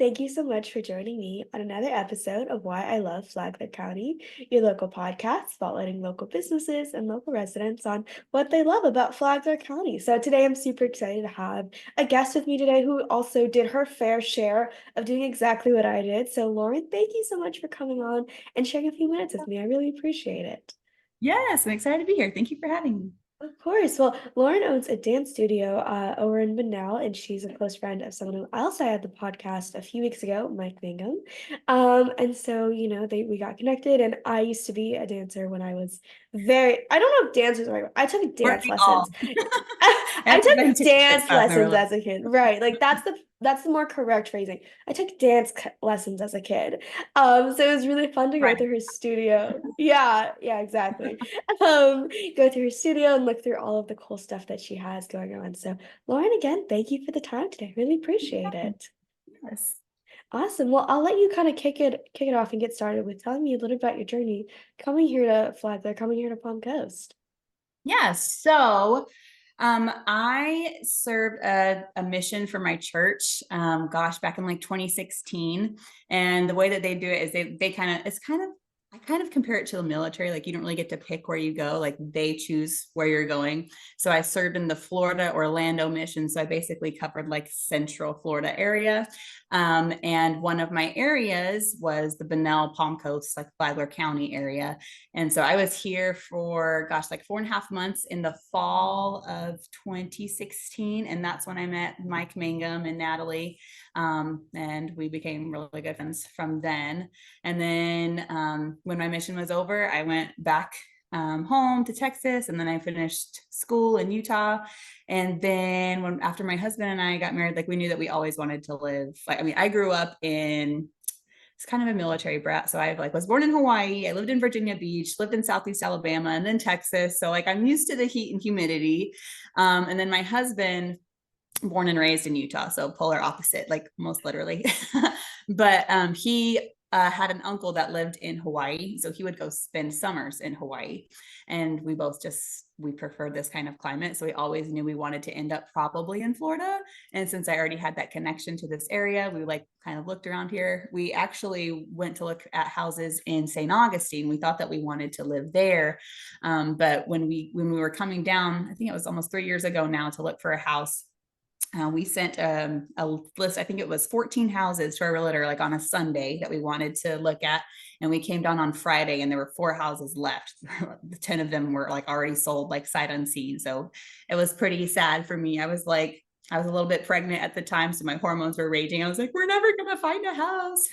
thank you so much for joining me on another episode of Why I Love Flagler County, your local podcast spotlighting local businesses and local residents on what they love about Flagler County. So today I'm super excited to have a guest with me today who also did her fair share of doing exactly what I did. So Lauren, thank you so much for coming on and sharing a few minutes with me. I really appreciate it. Yes, I'm excited to be here. Thank you for having me. Of course. Well, Lauren owns a dance studio over in Manal, and she's a close friend of someone who else I had the podcast a few weeks ago, Mike Mangum. And so, we got connected, and I used to be a dancer when I was I don't know if dancers are right. I took Weren't dance we all? lessons. I I took took dance dance class and we're lessons like, as a kid. Right. Like that's the more correct phrasing. I took lessons as a kid. So it was really fun to go right. through her studio. Yeah, exactly. Go through her studio and look through all of the cool stuff that she has going on. So Lauren, again, thank you for the time today. Really appreciate it. Yes. Awesome. Well, I'll let you kind of kick it off and get started with telling me a little about your journey coming here to Flagler, coming here to Palm Coast. Yeah. I served a mission for my church, back in like 2016. And the way that they do it is they I kind of compare it to the military. Like you don't really get to pick where you go, like they choose where you're going. So I served in the Florida Orlando mission. So I basically covered like Central Florida area. And one of my areas was the Bunnell Palm Coast, like Flagler County area. And so I was here for, like 4.5 months in the fall of 2016. And that's when I met Mike Mangum and Natalie. And we became really good friends from then. And then when my mission was over, I went back home to Texas, and then I finished school in Utah. And then after my husband and I got married, like we knew that we always wanted to live. I grew up in it's kind of a military brat. So I was born in Hawaii. I lived in Virginia Beach, lived in Southeast Alabama, and then Texas. So I'm used to the heat and humidity. And then my husband, born and raised in Utah, so polar opposite, like most literally. But he had an uncle that lived in Hawaii, so he would go spend summers in Hawaii, and we preferred this kind of climate, so we always knew we wanted to end up probably in Florida. And since I already had that connection to this area, we kind of looked around here. We actually went to look at houses in St. Augustine. We thought that we wanted to live there, but when we were coming down, I think it was almost 3 years ago now, to look for a house, we sent a list. I think it was 14 houses to our realtor, like on a Sunday, that we wanted to look at. And we came down on Friday, and there were 4 houses left. 10 of them were already sold, sight unseen. So it was pretty sad for me. I was a little bit pregnant at the time, so my hormones were raging. I was like, we're never going to find a house.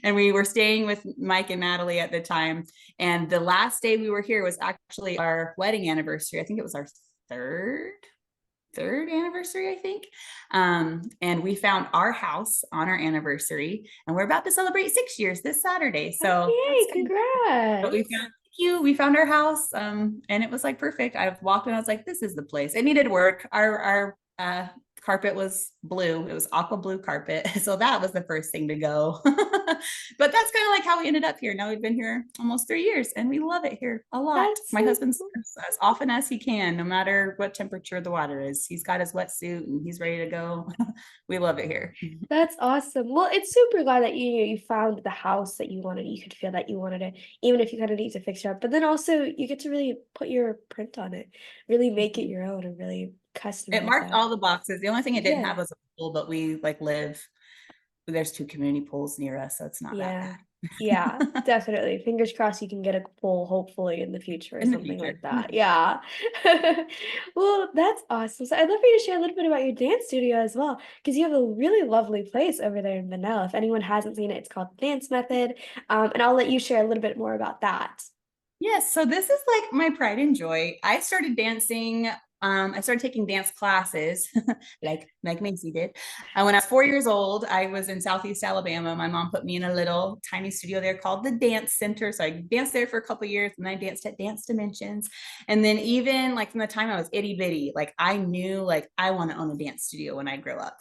And we were staying with Mike and Natalie at the time. And the last day we were here was actually our wedding anniversary. I think it was our third anniversary, I think. And we found our house on our anniversary, and we're about to celebrate 6 years this Saturday. So Yay, that's kind of what we congrats. found. We found our house, and it was perfect. I walked in, I was like, this is the place. It needed work. Our carpet was blue. It was aqua blue carpet. So that was the first thing to go. But that's kind of how we ended up here. Now we've been here almost 3 years, and we love it here a lot. That's My so husband's cool. as often as he can, no matter what temperature the water is. He's got his wetsuit and he's ready to go. We love it here. That's awesome. Well, it's super glad that you found the house that you wanted. You could feel that you wanted it, even if you kind of need to fix it up. But then also you get to really put your print on it, really make it your own, and really It customize marked that. all the boxes. The only thing it didn't Yeah. have was a pool, but we there's 2 community pools near us, so it's not that Yeah. bad. Yeah, definitely. Fingers crossed you can get a pool hopefully in the future or In the something future. like that. Yeah. Well, that's awesome. So I'd love for you to share a little bit about your dance studio as well, because you have a really lovely place over there in Manila. If anyone hasn't seen it, it's called Dance Method. And I'll let you share a little bit more about that. Yes, so this is my pride and joy. I started dancing. I started taking dance classes, like Macy did. When I was 4 years old, I was in Southeast Alabama. My mom put me in a little tiny studio there called the Dance Center. So I danced there for a couple of years, and I danced at Dance Dimensions. And then even from the time I was itty bitty, I knew I want to own a dance studio when I grow up.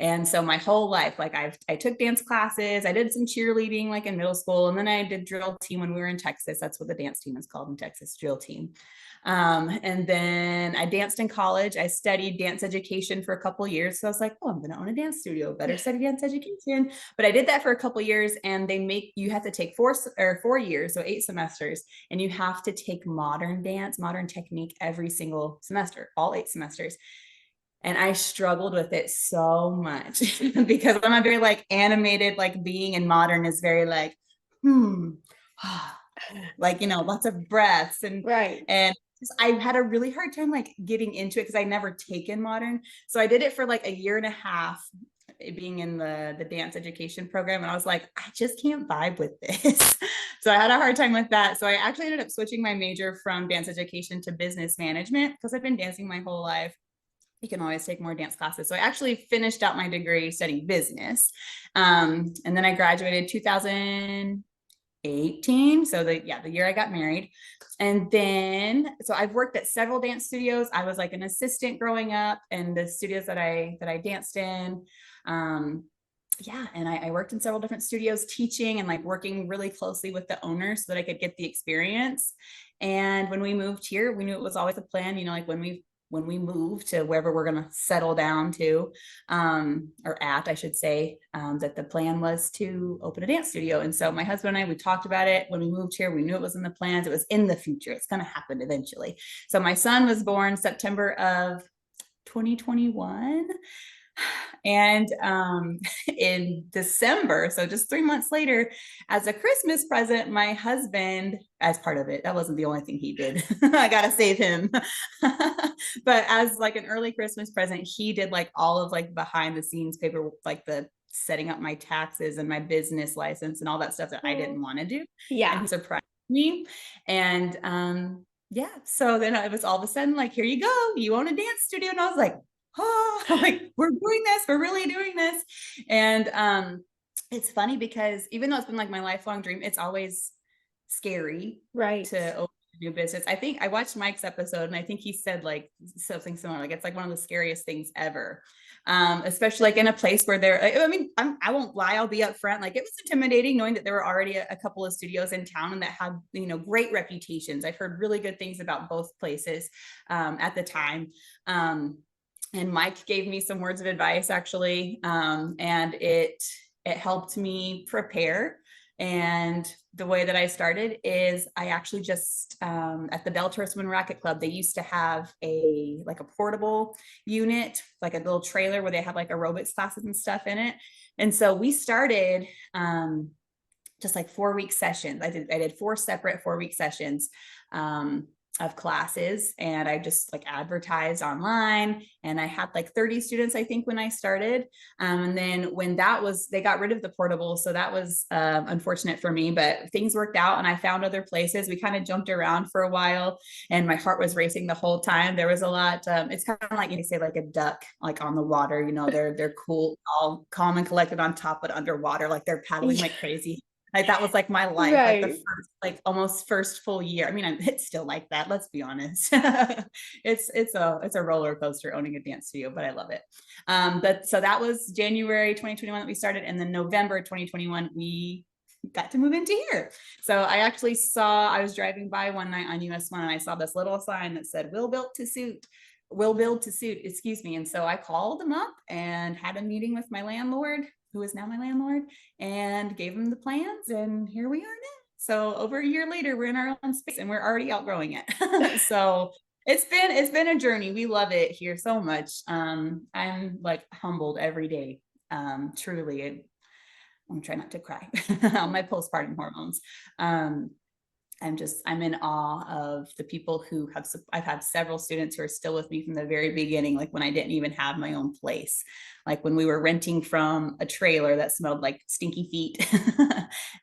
And so my whole life, like I took dance classes, I did some cheerleading like in middle school, and then I did drill team when we were in Texas. That's what the dance team is called in Texas, drill team. And then I danced in college. I studied dance education for a couple of years. So I was like, oh, I'm going to own a dance studio, better study dance education. But I did that for a couple of years, and they make you have to take 4 years, so 8 semesters, and you have to take modern dance, modern technique every single semester, all 8 semesters. And I struggled with it so much because I'm a very like animated like being, and modern is very like like, you know, lots of breaths Right. and I had a really hard time like getting into it because I never taken modern. So I did it for like a year and a half, being in the dance education program, and I was like, I just can't vibe with this. So I had a hard time with that. So I actually ended up switching my major from dance education to business management because I've been dancing my whole life. You can always take more dance classes. So I actually finished out my degree studying business. And then I graduated 2018. So the year I got married. And then, so I've worked at several dance studios. I was like an assistant growing up, and the studios that I danced in. And I worked in several different studios teaching and like working really closely with the owners so that I could get the experience. And when we moved here, we knew it was always a plan, you know, like when we move to wherever we're going to settle down to, or at, I should say, that the plan was to open a dance studio. And so my husband and I, we talked about it when we moved here. We knew it was in the plans. It was in the future. It's going to happen eventually. So my son was born September of 2021. And in December, so just 3 months later, as a Christmas present, my husband, as part of it, that wasn't the only thing he did. I got to save him. But as like an early Christmas present, he did like all of like behind the scenes paper, like the setting up my taxes and my business license and all that stuff that I didn't want to do. And he Yeah. surprised me. And so then it was all of a sudden like, here you go, you own a dance studio. And I was like, oh, like we're doing this, we're really doing this. And it's funny because even though it's been like my lifelong dream, it's always scary Right. to open a new business. I think I watched Mike's episode, and I think he said like something similar, like it's like one of the scariest things ever. Especially like in a place where I mean, I won't lie, I'll be upfront. Like it was intimidating knowing that there were already a couple of studios in town and that had, you know, great reputations. I've heard really good things about both places at the time. And Mike gave me some words of advice actually. And it helped me prepare. And the way that I started is I actually just at the Bell Tourism and Racket Club, they used to have a portable unit, like a little trailer where they had like aerobics classes and stuff in it. And so we started just like 4-week sessions. I did 4 separate 4-week sessions of classes, and I just like advertised online, and I had like 30 students, I think, when I started. And then when they got rid of the portable. So that was unfortunate for me, but things worked out and I found other places. We kind of jumped around for a while and my heart was racing the whole time. There was a lot. It's kind of like, you say like a duck, like on the water, you know, they're cool, all calm and collected on top, but underwater, like they're paddling like crazy. Like that was like my life, like the Right. first, like almost first full year. I mean, it's still like that. Let's be honest. It's a roller coaster owning a dance studio, but I love it. But so that was January 2021 that we started, and then November 2021 we got to move into here. So I was driving by one night on US 1 and I saw this little sign that said "Will build to suit." Will build to suit, excuse me. And so I called them up and had a meeting with my landlord, who is now my landlord, and gave him the plans, and here we are now. So over a year later, we're in our own space and we're already outgrowing it. So it's been a journey. We love it here so much. I'm like humbled every day. Truly, I'm trying not to cry on my postpartum hormones. I'm in awe of the people who I've had several students who are still with me from the very beginning, like when I didn't even have my own place, like when we were renting from a trailer that smelled like stinky feet.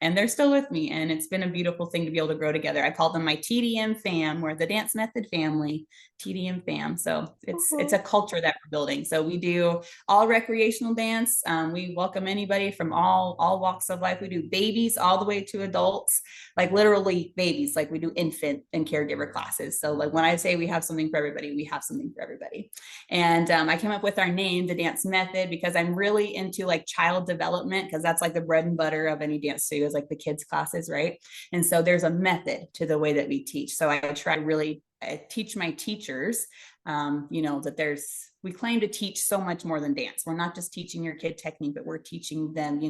And they're still with me. And it's been a beautiful thing to be able to grow together. I call them my TDM fam, or the Dance Method family, TDM fam. So it's a culture that we're building. So we do all recreational dance. We welcome anybody from all walks of life. We do babies all the way to adults, like literally babies. babies, like we do infant and caregiver classes. So like when I say we have something for everybody, we have something for everybody. And I came up with our name, the dance method, because I'm really into like child development, because that's like the bread and butter of any dance studio is like the kids classes, right? And so there's a method to the way that we teach. So I try to really teach my teachers, that we claim to teach so much more than dance. We're not just teaching your kid technique, but we're teaching them,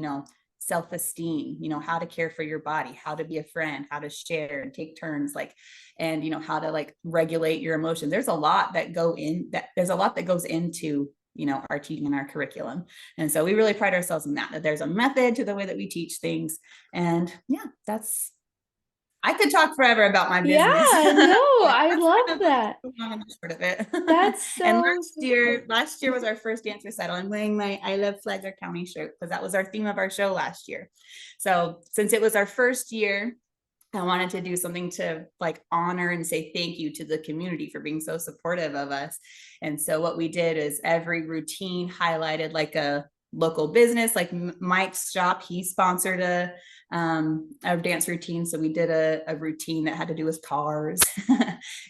self-esteem, how to care for your body, how to be a friend, how to share and take turns, and how to like regulate your emotions. There's a lot that goes into our teaching and our curriculum. And so we really pride ourselves in that there's a method to the way that we teach things. And yeah, I could talk forever about my Yeah, business. no, I That's love kind of like that. the long and the short of it. That's And so last year was our first dance recital. I'm wearing my I Love Flagler County shirt because that was our theme of our show last year. So since it was our first year, I wanted to do something to like honor and say thank you to the community for being so supportive of us. And so what we did is every routine highlighted like a local business, like Mike's shop. He sponsored a dance routine. So we did a routine that had to do with cars.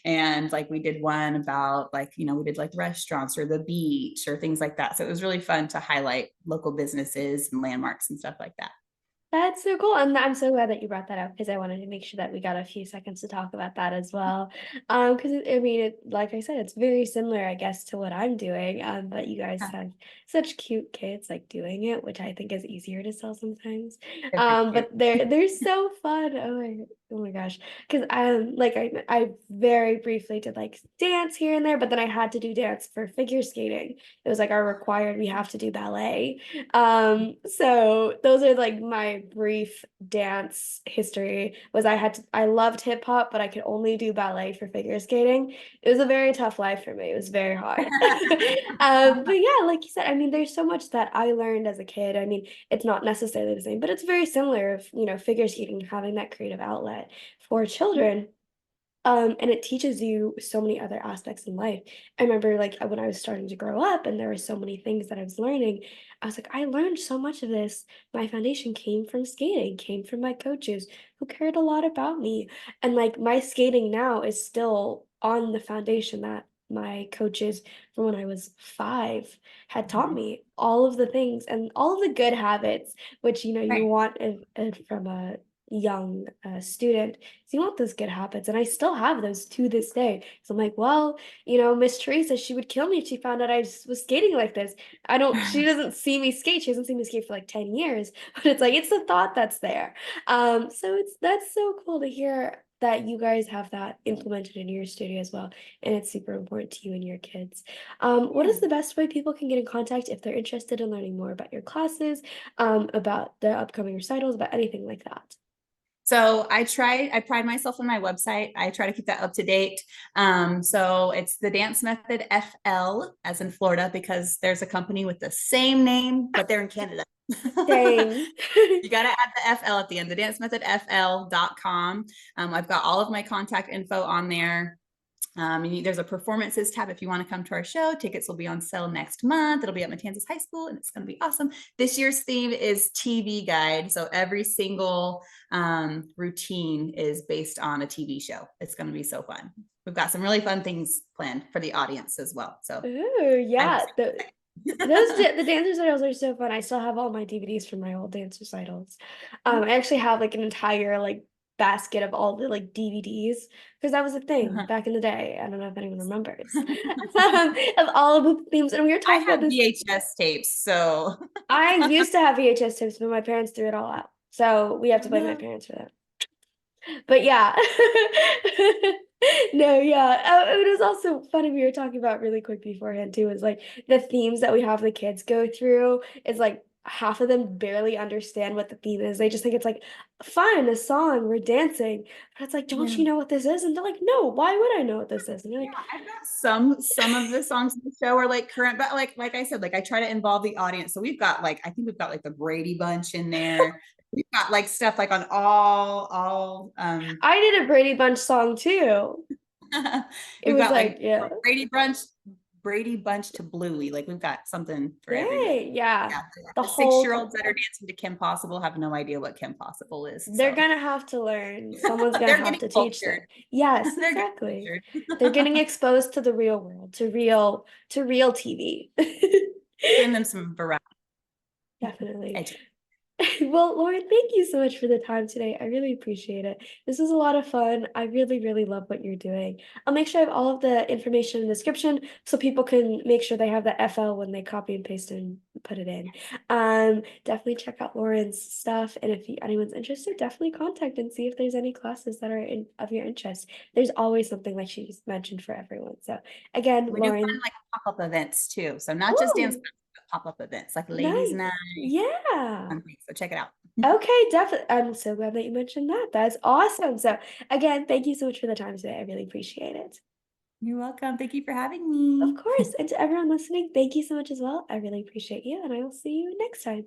And like we did one about like, we did like restaurants or the beach or things like that. So it was really fun to highlight local businesses and landmarks and stuff like that. That's so cool. And I'm so glad that you brought that up because I wanted to make sure that we got a few seconds to talk about that as well. Because I mean, like I said, it's very similar, I guess, to what I'm doing. But you guys have such cute kids like doing it, which I think is easier to sell sometimes. They're pretty But cute. they're so fun. Oh my gosh. Because I very briefly did like dance here and there, but then I had to do dance for figure skating. It was like our required, we have to do ballet. So those are like my brief dance history was I loved hip hop, but I could only do ballet for figure skating. It was a very tough life for me. It was very hard. But yeah, like you said, I mean, there's so much that I learned as a kid. I mean, it's not necessarily the same, but it's very similar of, figure skating, having that creative outlet for children. And it teaches you so many other aspects in life. I remember like when I was starting to grow up and there were so many things that I was learning, I was like, I learned so much of this. My foundation came from skating, came from my coaches who cared a lot about me. And like my skating now is still on the foundation that my coaches from when I was 5 had taught me all of the things and all of the good habits, which you Right. want from a young student. So you want those good habits. And I still have those to this day. So I'm like, well, Miss Teresa, she would kill me if she found out I was skating like this. She doesn't see me skate. She hasn't seen me skate for like 10 years. But it's like, it's the thought that's there. So that's so cool to hear that you guys have that implemented in your studio as well. And it's super important to you and your kids. What Yeah. is the best way people can get in contact if they're interested in learning more about your classes, about the upcoming recitals, about anything like that? So I pride myself on my website. I try to keep that up to date. So it's the Dance Method FL, as in Florida, because there's a company with the same name, but they're in Canada. Dang. You got to add the FL at the end, the dancemethodfl.com. I've got all of my contact info on there. There's a performances tab if you want to come to our show. Tickets will be on sale next month. It'll be at Matanzas High School, and it's going to be awesome. This year's theme is TV guide. So every single routine is based on a TV show. It's going to be so fun. We've got some really fun things planned for the audience as well. So Ooh, I'm yeah. The dance recitals are so fun. I still have all my DVDs from my old dance recitals. I actually have like an entire like basket of all the like DVDs because that was a thing back in the day. I don't know if anyone remembers of all of the themes. And we were I talking about have this. VHS tapes, so I used to have VHS tapes, but my parents threw it all out. So we have to blame my no. parents for that. But yeah. No, yeah. It was also funny we were talking about really quick beforehand too, is like the themes that we have the kids go through is like half of them barely understand what the theme is. They just think it's like fun, a song, we're dancing. But it's like, don't Yeah. you know what this is? And they're like, no, why would I know what this is? And you're Yeah, like, I've got some of the songs in the show are like current, but like I said, like I try to involve the audience. So we've got like I think we've got like the Brady Bunch in there. We've got like stuff like on all I did a Brady Bunch song too. It we've was got like, like yeah. Brady Bunch, Brady Bunch to Bluey. Like we've got something for everybody. Yay, yeah. Yeah. The The whole 6-year-olds that are dancing to Kim Possible have no idea what Kim Possible is. they're So gonna have to learn. Someone's gonna they're have getting to teach them. cultured. Yes, They're getting exactly. They're cultured. getting exposed to the real world, to real TV. Giving them some variety. Definitely. Education. Well, Lauren, thank you so much for the time today. I really appreciate it. This was a lot of fun. I really, really love what you're doing. I'll make sure I have all of the information in the description so people can make sure they have the FL when they copy and paste and put it in. Definitely check out Lauren's stuff. And if anyone's interested, definitely contact and see if there's any classes that are of your interest. There's always something like she's mentioned for everyone. So again, We do Lauren. fun like pop-up events too. So not just dance, Oh, but pop-up events like ladies' nice. night. Yeah. So check it out. Okay, definitely. I'm so glad that you mentioned that. That's awesome. So, again, thank you so much for the time today. I really appreciate it. You're welcome. Thank you for having Of me. course. And to everyone listening, thank you so much as well. I really appreciate you, and I will see you next time.